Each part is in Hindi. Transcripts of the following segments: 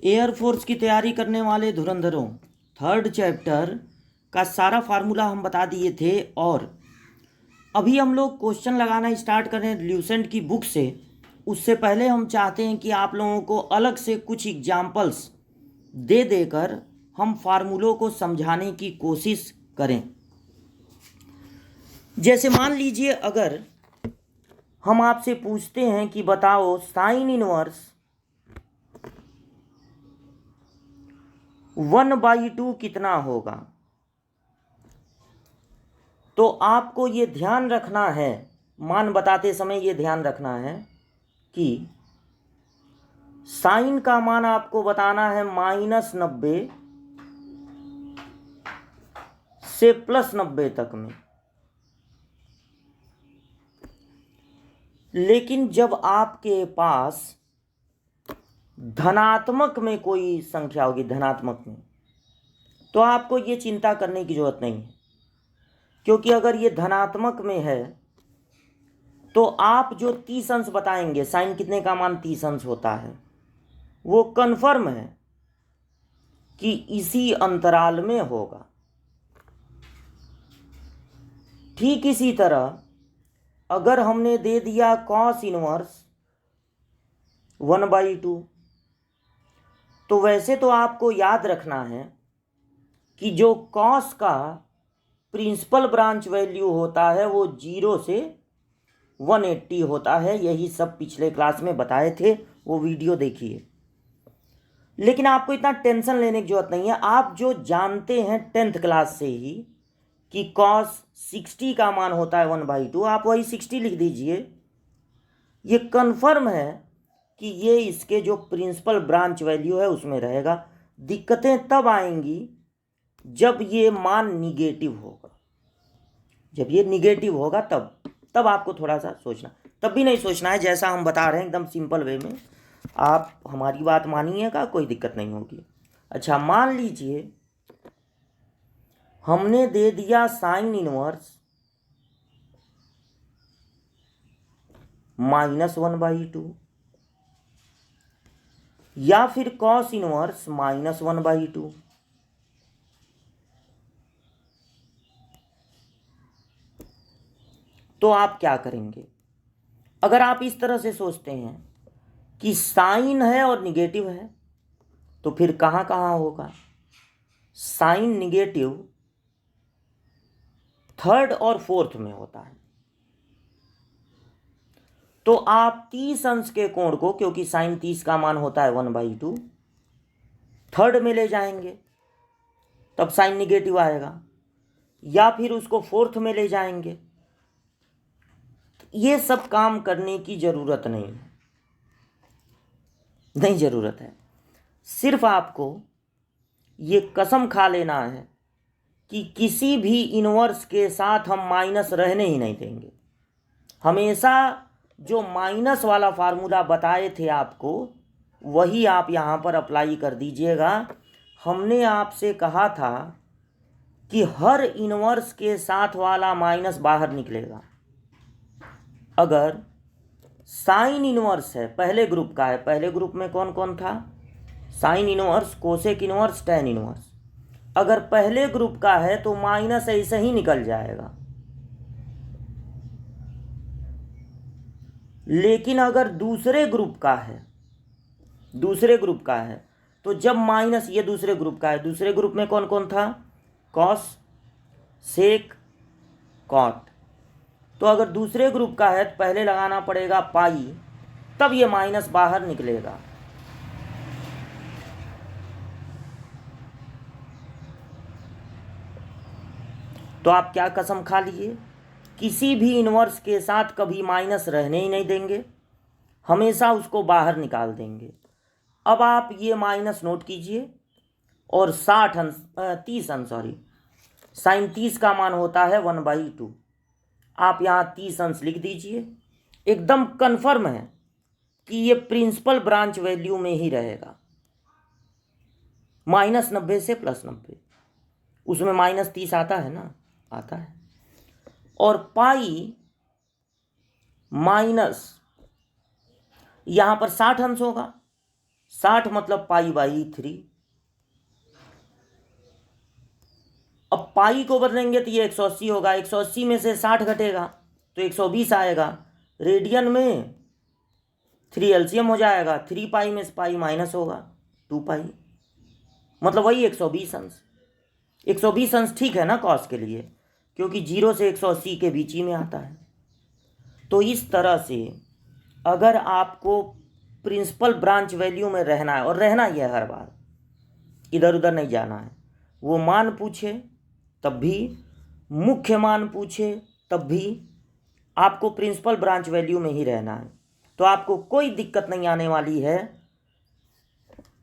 एयरफोर्स की तैयारी करने वाले धुरंधरों, थर्ड चैप्टर का सारा फार्मूला हम बता दिए थे। और अभी हम लोग क्वेश्चन लगाना स्टार्ट करें ल्यूसेंट की बुक से। उससे पहले हम चाहते हैं कि आप लोगों को अलग से कुछ एग्जाम्पल्स दे देकर हम फार्मूलों को समझाने की कोशिश करें। जैसे मान लीजिए अगर हम आपसे पूछते हैं कि बताओ साइन इनवर्स 1/2 कितना होगा, तो आपको ये ध्यान रखना है, मान बताते समय ये ध्यान रखना है कि साइन का मान आपको बताना है -90 से +90 तक में। लेकिन जब आपके पास धनात्मक में कोई संख्या होगी, धनात्मक में, तो आपको ये चिंता करने की जरूरत नहीं है, क्योंकि अगर ये धनात्मक में है तो आप जो 30 अंश बताएंगे, साइन कितने का मान 30 अंश होता है, वो कन्फर्म है कि इसी अंतराल में होगा। ठीक इसी तरह अगर हमने दे दिया कॉस इनवर्स 1/2, तो वैसे तो आपको याद रखना है कि जो कॉस का प्रिंसिपल ब्रांच वैल्यू होता है वो 0 से 180 होता है। यही सब पिछले क्लास में बताए थे, वो वीडियो देखिए। लेकिन आपको इतना टेंशन लेने की जरूरत नहीं है। आप जो जानते हैं 10th क्लास से ही कि कॉस 60 का मान होता है 1/2, आप वही 60 लिख दीजिए। ये कन्फर्म है कि ये इसके जो प्रिंसिपल ब्रांच वैल्यू है उसमें रहेगा। दिक्कतें तब आएंगी जब ये मान निगेटिव होगा। जब ये निगेटिव होगा तब आपको थोड़ा सा सोचना, तब भी नहीं सोचना है, जैसा हम बता रहे हैं एकदम सिंपल वे में आप हमारी बात मानिएगा, कोई दिक्कत नहीं होगी। अच्छा, मान लीजिए हमने दे दिया साइन इनवर्स -1/2 या फिर कॉस इनवर्स -1/2। तो आप क्या करेंगे? अगर आप इस तरह से सोचते हैं कि साइन है और निगेटिव है, तो फिर कहाँ कहाँ होगा? साइन निगेटिव थर्ड और फोर्थ में होता है। तो आप 30 अंश के कोण को, क्योंकि साइन 30 का मान होता है 1/2, थर्ड में ले जाएंगे, तब साइन निगेटिव आएगा, या फिर उसको फोर्थ में ले जाएंगे। ये सब काम करने की जरूरत नहीं जरूरत है। सिर्फ आपको ये कसम खा लेना है कि किसी भी इनवर्स के साथ हम माइनस रहने ही नहीं देंगे। हमेशा जो माइनस वाला फार्मूला बताए थे आपको, वही आप यहाँ पर अप्लाई कर दीजिएगा। हमने आपसे कहा था कि हर इनवर्स के साथ वाला माइनस बाहर निकलेगा। अगर साइन इनवर्स है, पहले ग्रुप का है, पहले ग्रुप में कौन कौन था? Sine inverse, cosec inverse, tan inverse. अगर पहले ग्रुप का है तो माइनस ऐसे ही निकल जाएगा। लेकिन अगर दूसरे ग्रुप का है, तो जब माइनस, ये दूसरे ग्रुप का है, दूसरे ग्रुप में कौन कौन था? कॉस, सेक, कॉट। तो अगर दूसरे ग्रुप का है तो पहले लगाना पड़ेगा पाई, तब ये माइनस बाहर निकलेगा। तो आप क्या कसम खा लिए? किसी भी इनवर्स के साथ कभी माइनस रहने ही नहीं देंगे, हमेशा उसको बाहर निकाल देंगे। अब आप ये माइनस नोट कीजिए और 30 अंश साइन 30 का मान होता है 1/2। आप यहाँ 30 अंश लिख दीजिए। एकदम कन्फर्म है कि ये प्रिंसिपल ब्रांच वैल्यू में ही रहेगा, -90 से +90। उसमें -30 आता है ना, आता है। और पाई माइनस, यहाँ पर 60 अंश होगा, 60 मतलब π/3। अब पाई को बदलेंगे तो ये 180 होगा, 180 में से 60 घटेगा तो 120 आएगा। रेडियन में 3 एलसीएम हो जाएगा, 3 पाई में से पाई माइनस होगा 2 पाई, मतलब वही 120 अंश। 120 अंश ठीक है ना कॉस के लिए, क्योंकि 0 से 180 के बीच ही में आता है। तो इस तरह से अगर आपको प्रिंसिपल ब्रांच वैल्यू में रहना है, और रहना ही है हर बार, इधर उधर नहीं जाना है, वो मान पूछे तब भी, मुख्य मान पूछे तब भी आपको प्रिंसिपल ब्रांच वैल्यू में ही रहना है। तो आपको कोई दिक्कत नहीं आने वाली है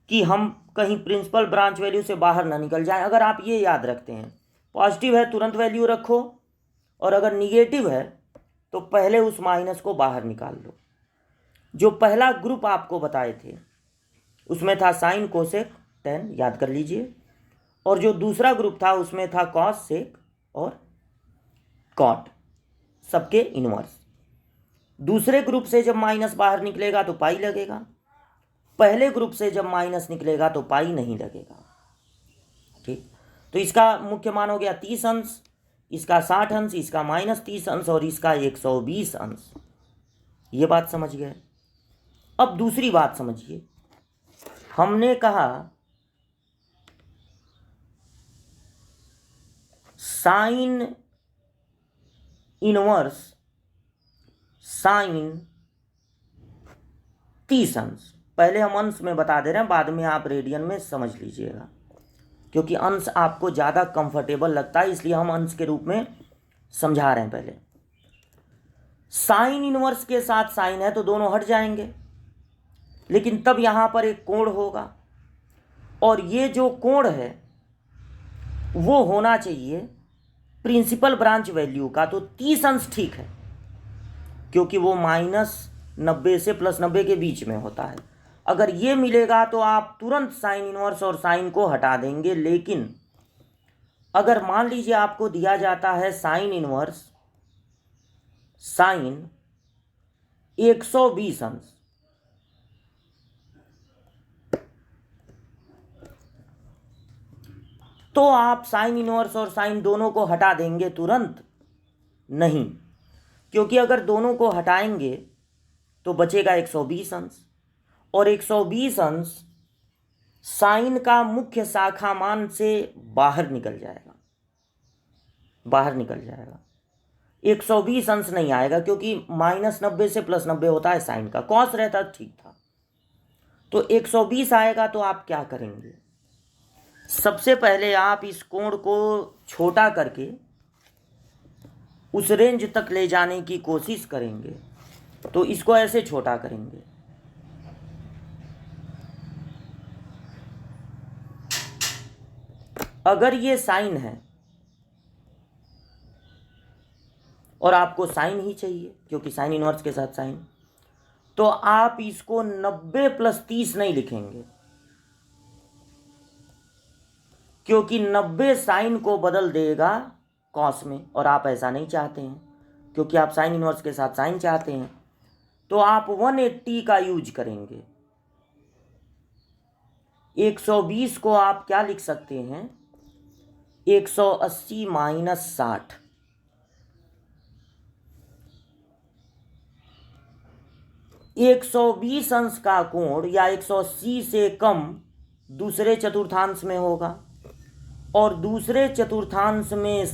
कि हम कहीं प्रिंसिपल ब्रांच वैल्यू से बाहर ना निकल जाएं। अगर आप ये याद रखते हैं, पॉजिटिव है तुरंत वैल्यू रखो, और अगर निगेटिव है तो पहले उस माइनस को बाहर निकाल लो। जो पहला ग्रुप आपको बताए थे उसमें था साइन कोसेक टेन, याद कर लीजिए, और जो दूसरा ग्रुप था उसमें था कॉस सेक और कॉट, सबके इनवर्स। दूसरे ग्रुप से जब माइनस बाहर निकलेगा तो पाई लगेगा, पहले ग्रुप से जब माइनस निकलेगा तो पाई नहीं लगेगा। ठीक, तो इसका मुख्य मान हो गया 30 अंश, इसका 60 अंश, इसका -30 अंश और इसका 120 अंश। ये बात समझ गए। अब दूसरी बात समझिए, हमने कहा साइन इनवर्स साइन 30 अंश। पहले हम अंश में बता दे रहे हैं, बाद में आप रेडियन में समझ लीजिएगा, क्योंकि अंश आपको ज़्यादा कंफर्टेबल लगता है, इसलिए हम अंश के रूप में समझा रहे हैं। पहले साइन इनवर्स के साथ साइन है तो दोनों हट जाएंगे, लेकिन तब यहाँ पर एक कोण होगा, और ये जो कोण है वो होना चाहिए प्रिंसिपल ब्रांच वैल्यू का। तो 30 अंश ठीक है, क्योंकि वो -90 से +90 के बीच में होता है। अगर ये मिलेगा तो आप तुरंत साइन इनवर्स और साइन को हटा देंगे। लेकिन अगर मान लीजिए आपको दिया जाता है साइन इनवर्स साइन 120 अंश, तो आप साइन इनवर्स और साइन दोनों को हटा देंगे तुरंत? नहीं, क्योंकि अगर दोनों को हटाएंगे तो बचेगा 120 अंश, और 120 अंश साइन का मुख्य शाखा मान से बाहर निकल जाएगा, 120 अंश नहीं आएगा, क्योंकि -90 से +90 होता है साइन का। कॉस रहता ठीक था, तो 120 आएगा। तो आप क्या करेंगे, सबसे पहले आप इस कोण को छोटा करके उस रेंज तक ले जाने की कोशिश करेंगे। तो इसको ऐसे छोटा करेंगे, अगर ये साइन है और आपको साइन ही चाहिए, क्योंकि साइन इनवर्स के साथ साइन, तो आप इसको 90 + 30 नहीं लिखेंगे, क्योंकि 90 साइन को बदल देगा कॉस में, और आप ऐसा नहीं चाहते हैं, क्योंकि आप साइन इनवर्स के साथ साइन चाहते हैं। तो आप 180 का यूज करेंगे। 120 को आप क्या लिख सकते हैं, 180 - 60। एक 120 अंश का कोण या 180 से कम दूसरे चतुर्थांश में होगा, और दूसरे चतुर्थांश में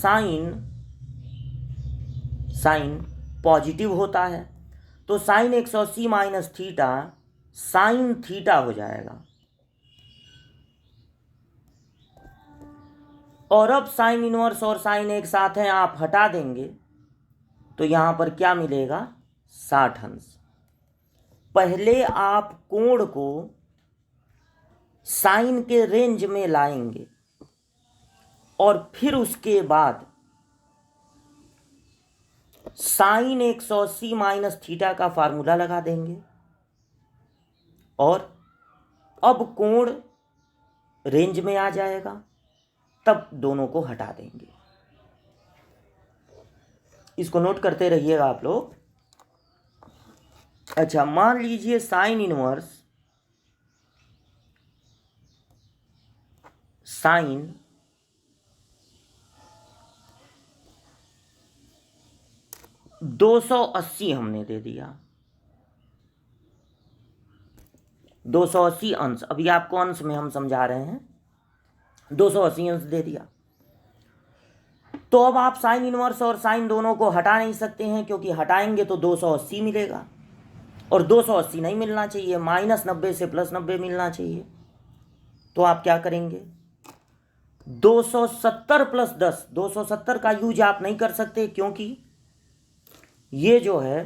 साइन पॉजिटिव होता है। तो साइन 180 - थीटा साइन थीटा हो जाएगा। और अब साइन इनवर्स और साइन एक साथ हैं, आप हटा देंगे तो यहां पर क्या मिलेगा, 60 अंश। पहले आप कोण को साइन के रेंज में लाएंगे, और फिर उसके बाद साइन 180 - थीटा का फार्मूला लगा देंगे, और अब कोण रेंज में आ जाएगा, तब दोनों को हटा देंगे। इसको नोट करते रहिएगा आप लोग। अच्छा, मान लीजिए साइन इनवर्स साइन 280 हमने दे दिया, 280 अंश। अभी आपको अंश में हम समझा रहे हैं, 280 अंश दे दिया। तो अब आप साइन इनवर्स और साइन दोनों को हटा नहीं सकते हैं, क्योंकि हटाएंगे तो 280 मिलेगा, और 280 नहीं मिलना चाहिए, -90 से +90 मिलना चाहिए। तो आप क्या करेंगे, 270 + 10, 270 का यूज आप नहीं कर सकते, क्योंकि ये जो है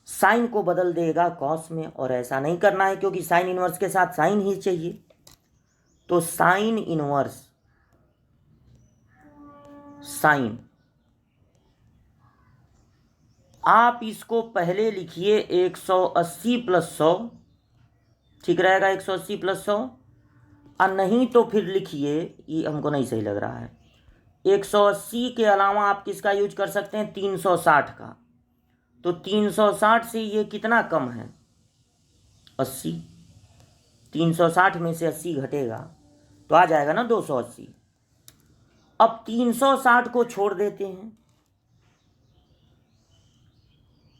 साइन को बदल देगा कॉस में, और ऐसा नहीं करना है, क्योंकि साइन इनवर्स के साथ साइन ही चाहिए। तो साइन इनवर्स साइन, आप इसको पहले लिखिए 180 + 100, ठीक रहेगा 180 + 100, और नहीं तो फिर लिखिए, ये हमको नहीं सही लग रहा है, 180 के अलावा आप किसका यूज कर सकते हैं, 360 का। तो 360 से ये कितना कम है, 80, 360 में से 80 घटेगा तो आ जाएगा ना 280। अब 360 को छोड़ देते हैं,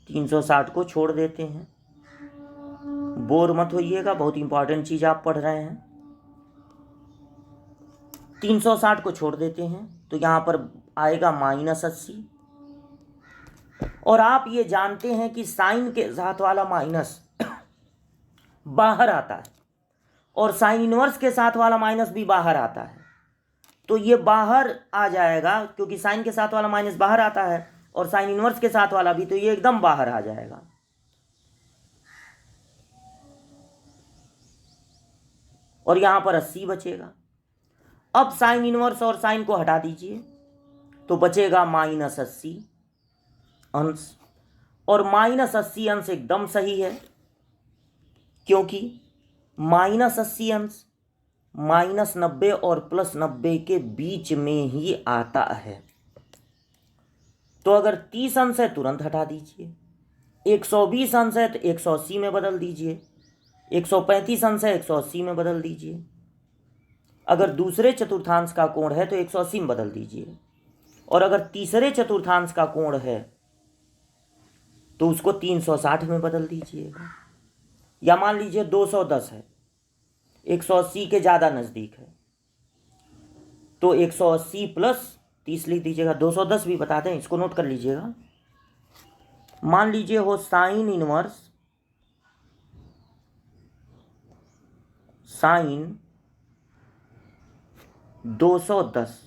360 को छोड़ देते हैं, बोर मत होइएगा, बहुत इंपॉर्टेंट चीज आप पढ़ रहे हैं। 360 को छोड़ देते हैं तो यहां पर आएगा -80, और आप ये जानते हैं कि साइन के साथ वाला माइनस बाहर आता है, और साइन इनवर्स के साथ वाला माइनस भी बाहर आता है। तो ये बाहर आ जाएगा, क्योंकि साइन के साथ वाला माइनस बाहर आता है, और साइन इनवर्स के साथ वाला भी, तो ये एकदम बाहर आ जाएगा। और यहां पर 80 बचेगा। अब साइन इनवर्स और साइन को हटा दीजिए, तो बचेगा -80 अंश, और -80 अंश एकदम सही है, क्योंकि -80 अंश -90 और +90 के बीच में ही आता है। तो अगर 30 अंश है तुरंत हटा दीजिए, 120 अंश है तो 180 में बदल दीजिए, 135 अंश है 180 में बदल दीजिए, अगर दूसरे चतुर्थांश का कोण है तो 180 में बदल दीजिए, और अगर तीसरे चतुर्थांश का कोण है तो उसको 360 में बदल दीजिएगा। या मान लीजिए 210 है, 180 के ज़्यादा नज़दीक है, तो 180 + 30 लिख दीजिएगा, 210 भी बता दें, इसको नोट कर लीजिएगा। मान लीजिए हो साइन इनवर्स साइन 210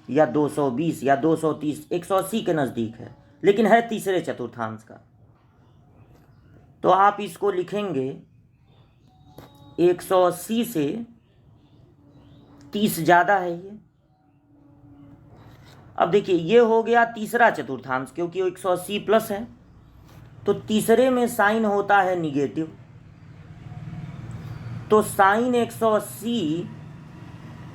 या 220 या 230, 180 के नज़दीक है, लेकिन है तीसरे चतुर्थांश का। तो आप इसको लिखेंगे 180 से 30 ज़्यादा है ये। अब देखिए ये हो गया तीसरा चतुर्थांश, क्योंकि 180 प्लस है, तो तीसरे में साइन होता है निगेटिव, तो sine 180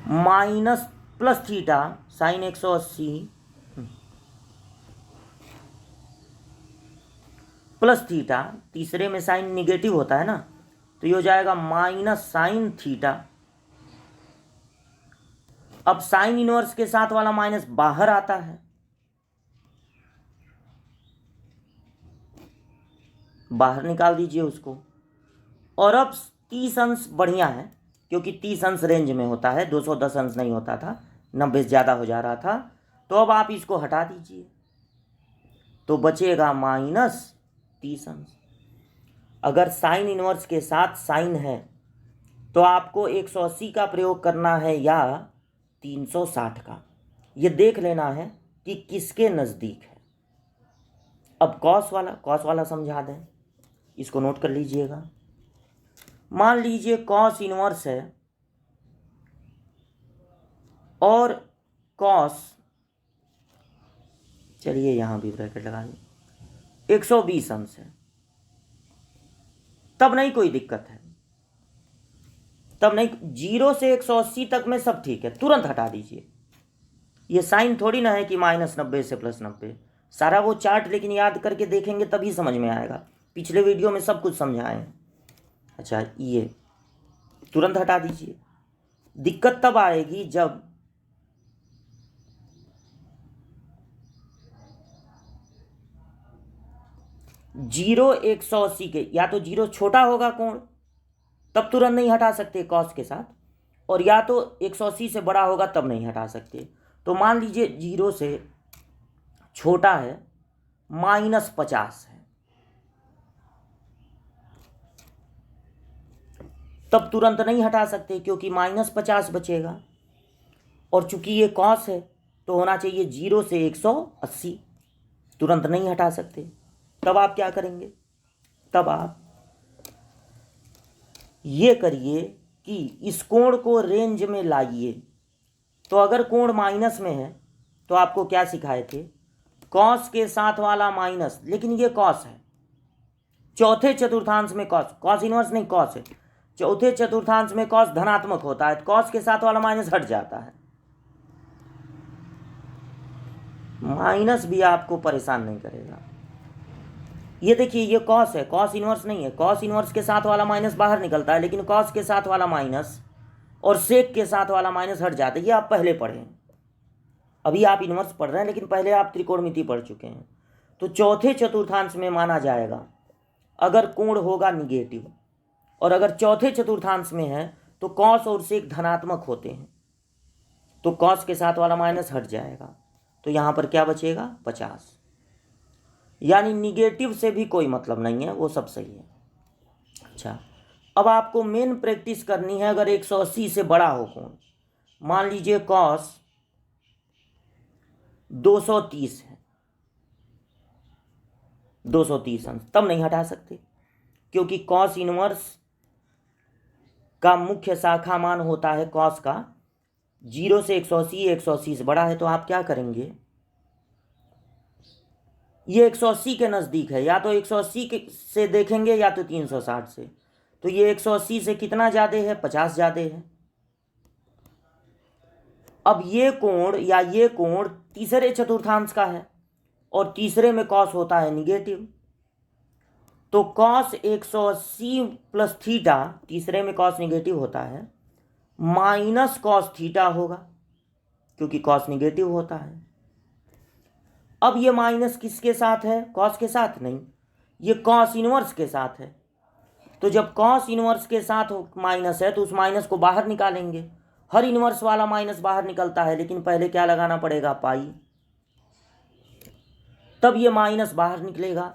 minus plus theta, sine 180 plus theta, तीसरे में साइन निगेटिव होता है ना, तो ये हो जाएगा -sin थीटा। अब साइन इनवर्स के साथ वाला माइनस बाहर आता है, बाहर निकाल दीजिए उसको। और अब 30 अंश बढ़िया है, क्योंकि 30 अंश रेंज में होता है, 210 अंश नहीं होता था, 90 से ज़्यादा हो जा रहा था। तो अब आप इसको हटा दीजिए, तो बचेगा -30 अंश। अगर साइन इनवर्स के साथ साइन है तो आपको 180 का प्रयोग करना है या 360 का, ये देख लेना है कि किसके नज़दीक है। अब कॉस वाला समझा दें, इसको नोट कर लीजिएगा। मान लीजिए कॉस इनवर्स है और कॉस, चलिए यहाँ भी ब्रैकेट लगा लीजिए, 120 अंश है, तब नहीं कोई दिक्कत है, तब नहीं, 0 से 180 तक में सब ठीक है, तुरंत हटा दीजिए। ये साइन थोड़ी ना है कि -90 से +90, सारा वो चार्ट लेकिन याद करके देखेंगे तभी समझ में आएगा, पिछले वीडियो में सब कुछ समझाए हैं। अच्छा ये तुरंत हटा दीजिए। दिक्कत तब आएगी जब जीरो 180 के, या तो जीरो छोटा होगा कोण, तब तुरंत नहीं हटा सकते कॉस के साथ, और या तो 180 से बड़ा होगा तब नहीं हटा सकते। तो मान लीजिए जीरो से छोटा है, -50 है, तब तुरंत नहीं हटा सकते क्योंकि -50 बचेगा, और चूंकि ये कॉस है तो होना चाहिए 0 से 180, तुरंत नहीं हटा सकते। तब आप क्या करेंगे, तब आप ये करिए कि इस कोण को रेंज में लाइए। तो अगर कोण माइनस में है तो आपको क्या सिखाए थे, कॉस के साथ वाला माइनस, लेकिन ये कॉस है, चौथे चतुर्थांश में कॉस, कॉस इनवर्स नहीं कॉस है, चौथे चतुर्थांश में कॉस धनात्मक होता है, तो कॉस के साथ वाला माइनस हट जाता है। माइनस भी आपको परेशान नहीं करेगा। ये देखिए ये कॉस है, कॉस इनवर्स नहीं है, कॉस इनवर्स के साथ वाला माइनस बाहर निकलता है, लेकिन कॉस के साथ वाला माइनस और सेक के साथ वाला माइनस हट जाता है। ये आप पहले पढ़े हैं, अभी आप इनवर्स पढ़ रहे हैं, लेकिन पहले आप त्रिकोणमिति पढ़ चुके हैं। तो चौथे चतुर्थांश में माना जाएगा अगर कोण होगा निगेटिव, और अगर चौथे चतुर्थांश में है तो कॉस और सेक धनात्मक होते हैं, तो कॉस के साथ वाला माइनस हट जाएगा, तो यहाँ पर क्या बचेगा 50। यानी निगेटिव से भी कोई मतलब नहीं है, वो सब सही है। अच्छा, अब आपको मेन प्रैक्टिस करनी है। अगर 180 से बड़ा हो कोण, मान लीजिए कॉस 230 है, 230 अंश, तब नहीं हटा सकते क्योंकि कॉस इनवर्स का मुख्य शाखा मान होता है कॉस का 0 से 180, 180 से बड़ा है। तो आप क्या करेंगे, ये 180 के नज़दीक है, या तो 180 से देखेंगे या तो 360 से। तो ये 180 से कितना ज़्यादा है, 50 ज़्यादा है। अब ये कोण या ये कोण तीसरे चतुर्थांश का है, और तीसरे में कॉस होता है निगेटिव, तो कॉस 180 प्लस थीटा, तीसरे में कॉस निगेटिव होता है, माइनस कॉस थीटा होगा क्योंकि कॉस निगेटिव होता है। अब ये माइनस किसके साथ है, कॉस के साथ नहीं, ये कॉस इनवर्स के साथ है। तो जब कॉस इनवर्स के साथ माइनस है तो उस माइनस को बाहर निकालेंगे। हर इनवर्स वाला माइनस बाहर निकलता है, लेकिन पहले क्या लगाना पड़ेगा, पाई, तब ये माइनस बाहर निकलेगा,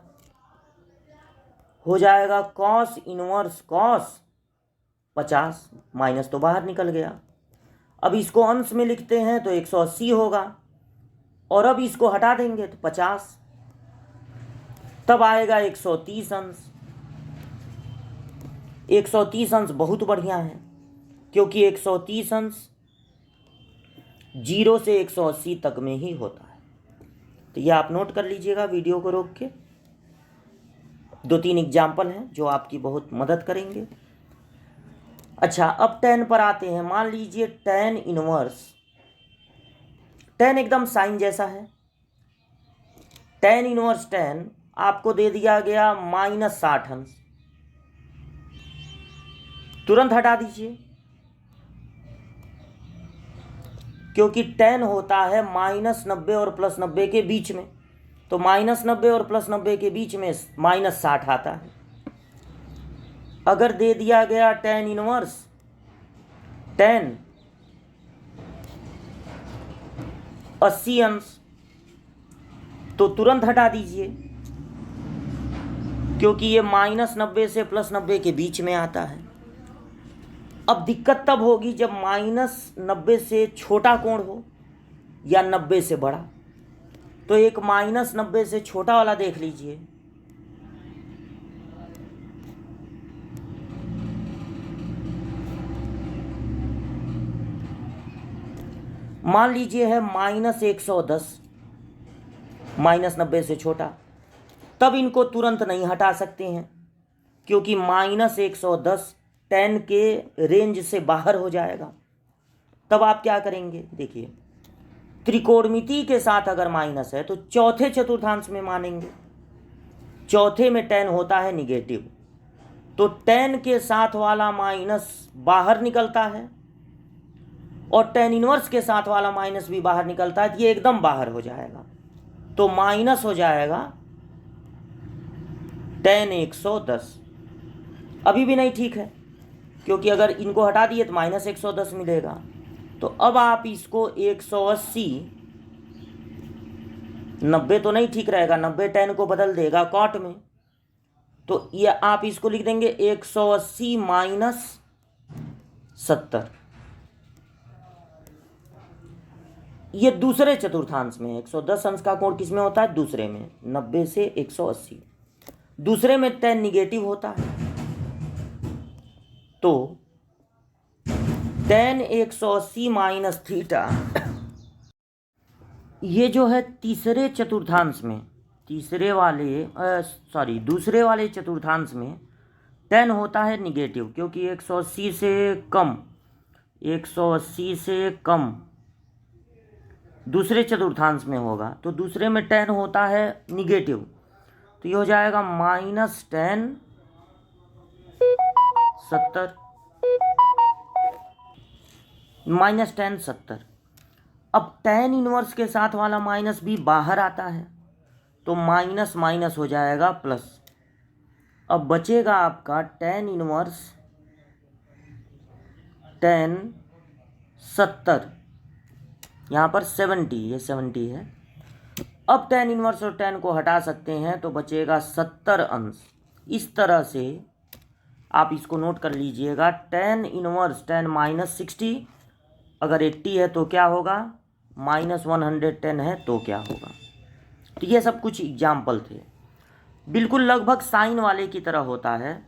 हो जाएगा कॉस इनवर्स कॉस 50, माइनस तो बाहर निकल गया। अब इसको अंश में लिखते हैं तो 180 होगा, और अब इसको हटा देंगे तो 50, तब आएगा 130 अंश। 130 अंश बहुत बढ़िया है क्योंकि 130 अंश 0 से 180 तक में ही होता है। तो ये आप नोट कर लीजिएगा वीडियो को रोक के। 2-3 एग्जाम्पल हैं जो आपकी बहुत मदद करेंगे। अच्छा, अब tan पर आते हैं। मान लीजिए tan इनवर्स, tan एकदम साइन जैसा है, tan इनवर्स tan आपको दे दिया गया -60 अंश, तुरंत हटा दीजिए क्योंकि tan होता है -90 और +90 के बीच में, तो -90 और +90 के बीच में -60 आता है। अगर दे दिया गया tan इनवर्स tan 80 अंश, तो तुरंत हटा दीजिए क्योंकि ये -90 से +90 के बीच में आता है। अब दिक्कत तब होगी जब -90 से छोटा कोण हो या 90 से बड़ा। तो एक -90 से छोटा वाला देख लीजिए, मान लीजिए है -110, -90 से छोटा, तब इनको तुरंत नहीं हटा सकते हैं क्योंकि -110 tan के रेंज से बाहर हो जाएगा। तब आप क्या करेंगे, देखिए त्रिकोणमिति के साथ अगर माइनस है तो चौथे चतुर्थांश में मानेंगे, चौथे में tan होता है निगेटिव, तो टेन के साथ वाला माइनस बाहर निकलता है और टेन इनवर्स के साथ वाला माइनस भी बाहर निकलता है, ये एकदम बाहर हो जाएगा। तो माइनस हो जाएगा टेन 110। अभी भी नहीं ठीक है, क्योंकि अगर इनको हटा दिए तो माइनस 110 मिलेगा। तो अब आप इसको 180, 90 तो नहीं ठीक रहेगा, 90 टेन को बदल देगा कॉट में, तो ये आप इसको लिख देंगे 180 माइनस 70। ये दूसरे चतुर्थांश में 110 अंश का कोण किस में होता है? दूसरे में, 90 से 180। दूसरे में टेन निगेटिव होता है, तो टेन 180 माइनस थीटा, ये जो है तीसरे चतुर्थांश में, दूसरे वाले चतुर्थांश में टेन होता है निगेटिव, क्योंकि 180 से कम दूसरे चतुर्थांश में होगा, तो दूसरे में टेन होता है निगेटिव, तो ये हो जाएगा माइनस 10 70। अब टेन इनवर्स के साथ वाला माइनस भी बाहर आता है, तो माइनस माइनस हो जाएगा प्लस। अब बचेगा आपका टेन इनवर्स 10 70, यहाँ पर 70, ये 70 है। अब टेन इनवर्स और 10 को हटा सकते हैं, तो बचेगा 70 अंश। इस तरह से आप इसको नोट कर लीजिएगा, टेन इनवर्स 10 माइनस 60, अगर 80 है तो क्या होगा, माइनस 110 है तो क्या होगा। तो ये सब कुछ एग्जाम्पल थे, बिल्कुल लगभग साइन वाले की तरह होता है।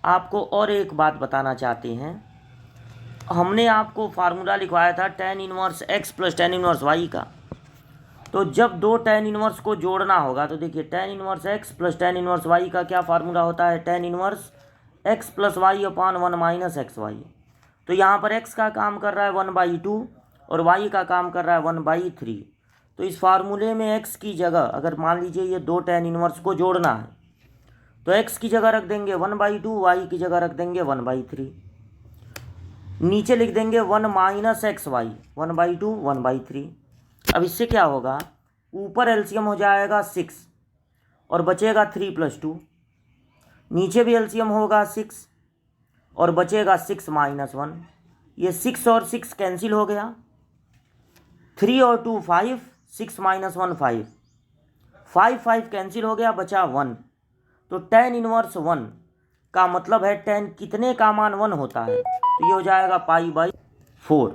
आपको और एक बात बताना चाहते हैं, हमने आपको फार्मूला लिखवाया था tan inverse x plus tan inverse y का। तो जब दो टेन इनवर्स को जोड़ना होगा, तो देखिए tan inverse x plus tan inverse y का क्या फार्मूला होता है, tan inverse x plus y upon 1 minus x y. तो यहाँ पर एक्स का काम कर रहा है 1/2 और वाई का काम कर रहा है 1/3। तो इस फार्मूले में एक्स की जगह, अगर मान लीजिए ये दो टेन इनवर्स को जोड़ना है, तो एक्स की जगह रख देंगे 1/2, वाई की जगह रख देंगे 1/3। नीचे लिख देंगे 1 माइनस एक्स वाई, 1/2 1/3। अब इससे क्या होगा, ऊपर एलसीएम हो जाएगा 6 और बचेगा 3 + 2, नीचे भी एलसीएम होगा 6 और बचेगा 6 - 1। ये 6 और 6 कैंसिल हो गया, 3 और 2 5, 6 - 1 5, 5 कैंसिल हो गया, बचा 1। तो टेन इनवर्स 1 का मतलब है टेन कितने का मान 1 होता है, तो ये हो जाएगा π/4।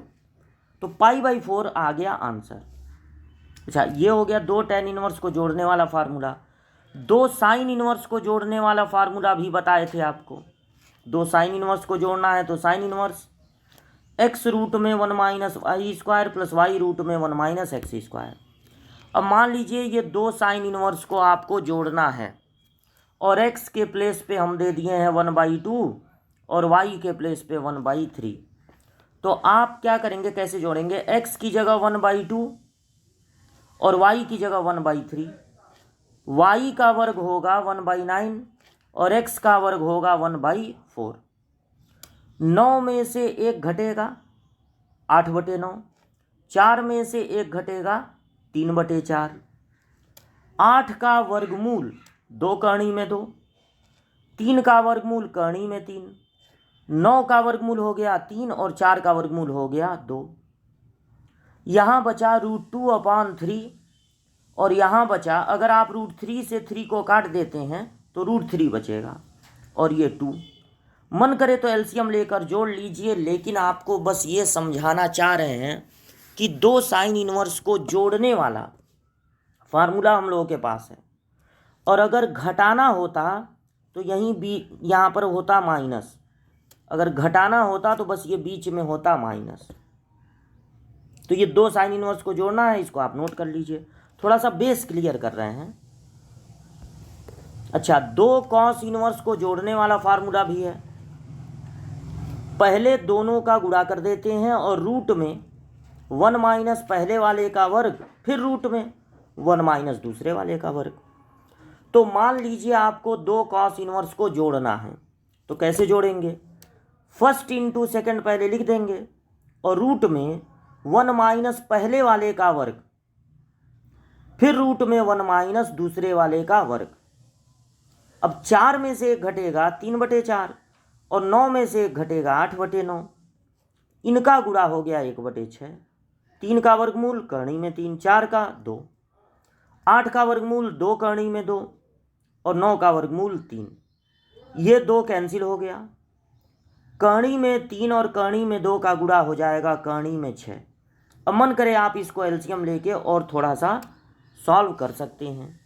तो π/4 आ गया आंसर। अच्छा, ये हो गया दो टेन इनवर्स को जोड़ने वाला फार्मूला। दो साइन इनवर्स को जोड़ने वाला फार्मूला भी बताए थे आपको। दो साइन इनवर्स को जोड़ना है तो साइन इनवर्स x रूट में 1 minus y square plus y root में 1 माइनस एक्स स्क्वायर। अब मान लीजिए ये दो साइन इनवर्स को आपको जोड़ना है और x के प्लेस पे हम दे दिए हैं 1/2 और y के प्लेस पे 1/3। तो आप क्या करेंगे, कैसे जोड़ेंगे, x की जगह 1/2 और y की जगह 1/3। y का वर्ग होगा 1/9 और x का वर्ग होगा 1/4। 9 में से 1 घटेगा 8/9, 4 में से 1 घटेगा 3/4, 8 का वर्गमूल 2 कर्ण में 2, 3 का वर्गमूल कर्ण में 3, 9 का वर्गमूल हो गया 3 और 4 का वर्गमूल हो गया 2। यहाँ बचा √2/3 और यहाँ बचा, अगर आप √3 से 3 को काट देते हैं तो √3 बचेगा और ये 2। मन करे तो एलसीएम लेकर जोड़ लीजिए, लेकिन आपको बस ये समझाना चाह रहे हैं कि दो साइन इनवर्स को जोड़ने वाला फार्मूला हम लोगों के पास है, और अगर घटाना होता तो यहाँ पर होता माइनस, अगर घटाना होता तो बस ये बीच में होता माइनस। तो ये दो साइन इनवर्स को जोड़ना है, इसको आप नोट कर लीजिए, थोड़ा सा बेस क्लियर कर रहे हैं। अच्छा, दो कॉस इनवर्स को जोड़ने वाला फार्मूला भी है। पहले दोनों का गुणा कर देते हैं और रूट में 1 माइनस पहले वाले का वर्ग, फिर रूट में 1 माइनस दूसरे वाले का वर्ग। तो मान लीजिए आपको दो कॉस इनवर्स को जोड़ना है, तो कैसे जोड़ेंगे, फर्स्ट इंटू सेकेंड पहले लिख देंगे और रूट में 1 माइनस पहले वाले का वर्ग, फिर रूट में 1 माइनस दूसरे वाले का वर्ग। अब 4 में से 1 घटेगा 3/4 और 9 में से 1 घटेगा 8/9। इनका गुणा हो गया 1/6। 3 का वर्गमूल करणी में 3, 4 का 2, 8 का वर्गमूल 2 करणी में 2 और 9 का वर्गमूल 3। ये 2 कैंसिल हो गया। करणी में 3 और करणी में 2 का गुणा हो जाएगा करणी में 6। अब मन करे आप इसको एलसीएम लेके और थोड़ा सा सॉल्व कर सकते हैं।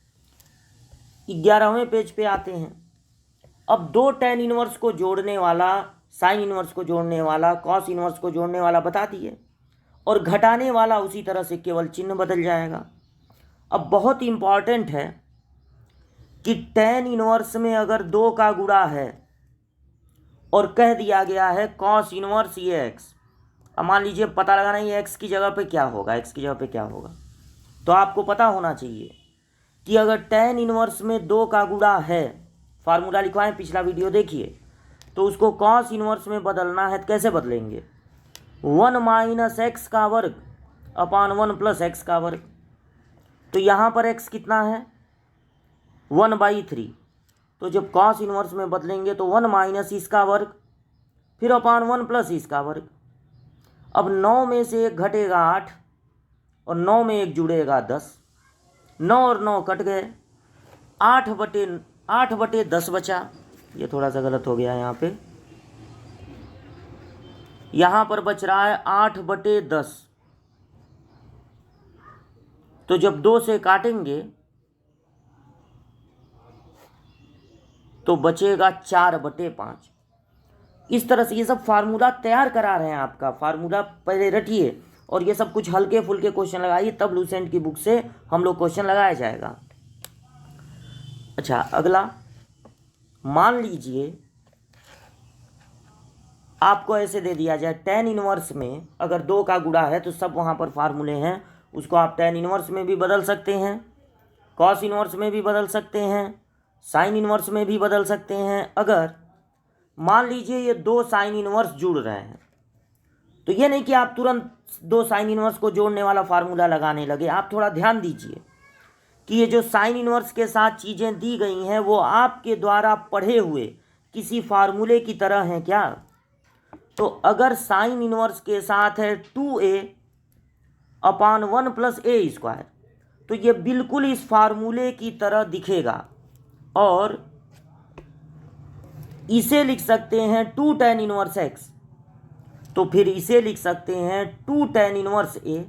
11वें पेज पे आते हैं। अब 2 tan इनवर्स को जोड़ने वाला, साइन इनवर्स को जोड़ने वाला, कॉस इनवर्स को जोड़ने वाला बता दिए और घटाने वाला उसी तरह से केवल चिन्ह बदल जाएगा। अब बहुत इंपॉर्टेंट है कि tan इनवर्स में अगर 2 का गुणा है और कह दिया गया है कॉस इनवर्स ये एक्स, अब मान लीजिए पता लगाना ये एक्स की जगह पे क्या होगा, एक्स की जगह पे क्या होगा, तो आपको पता होना चाहिए कि अगर tan इनवर्स में 2 का गुणा है, फार्मूला लिखवाएं, पिछला वीडियो देखिए, तो उसको कॉस इनवर्स में बदलना है। तो कैसे बदलेंगे, 1 माइनस एक्स का वर्ग अपान 1 प्लस एक्स का वर्ग। तो यहाँ पर x कितना है 1/3, तो जब कॉस इनवर्स में बदलेंगे तो 1 माइनस इसका वर्ग फिर अपान 1 प्लस इसका वर्ग। अब 9 में से 1 घटेगा 8 और 9 में 1 जुड़ेगा 10, 9 और 9 कट गए, 8/10 बचा। ये थोड़ा सा गलत हो गया यहाँ पे, यहाँ पर बच रहा है 8/10। तो जब 2 से काटेंगे तो बचेगा 4/5। इस तरह से ये सब फार्मूला तैयार करा रहे हैं। आपका फार्मूला पहले रटिए और ये सब कुछ हल्के फुल्के क्वेश्चन लगाइए, तब लूसेंट की बुक से हम लोग क्वेश्चन लगाया जाएगा। अच्छा, अगला मान लीजिए आपको ऐसे दे दिया जाए tan इनवर्स में अगर 2 का गुणा है तो सब वहाँ पर फार्मूले हैं, उसको आप tan इनवर्स में भी बदल सकते हैं, कॉस इनवर्स में भी बदल सकते हैं, साइन इनवर्स में भी बदल सकते हैं। अगर मान लीजिए ये 2 साइन इनवर्स जुड़ रहे हैं तो ये नहीं कि आप तुरंत 2 साइन इनवर्स को जोड़ने वाला फार्मूला लगाने लगे। आप थोड़ा ध्यान दीजिए कि ये जो साइन इनवर्स के साथ चीज़ें दी गई हैं वो आपके द्वारा पढ़े हुए किसी फार्मूले की तरह हैं क्या। तो अगर साइन इनवर्स के साथ है 2a अपान 1 प्लस ए स्क्वायर, तो ये बिल्कुल इस फार्मूले की तरह दिखेगा और इसे लिख सकते हैं 2 tan इनवर्स x, तो फिर इसे लिख सकते हैं 2 tan इनवर्स a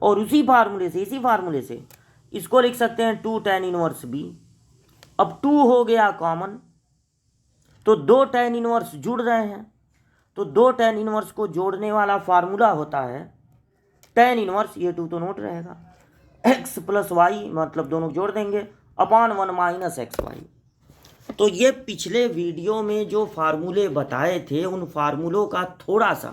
और उसी फार्मूले से इसको लिख सकते हैं 2 tan इनवर्स b। अब 2 हो गया कॉमन, तो 2 tan इनवर्स जुड़ रहे हैं, तो 2 tan इनवर्स को जोड़ने वाला फार्मूला होता है tan इनवर्स, ये 2 तो नोट रहेगा, x प्लस वाई, मतलब दोनों जोड़ देंगे, अपान 1 माइनस एक्स वाई। तो ये पिछले वीडियो में जो फार्मूले बताए थे उन फार्मूलों का थोड़ा सा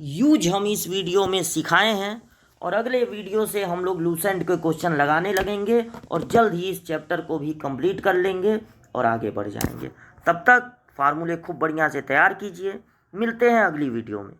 यूज हम इस वीडियो में सिखाए हैं और अगले वीडियो से हम लोग लूसेंट के क्वेश्चन लगाने लगेंगे और जल्द ही इस चैप्टर को भी कंप्लीट कर लेंगे और आगे बढ़ जाएंगे। तब तक फार्मूले खूब बढ़िया से तैयार कीजिए। मिलते हैं अगली वीडियो में।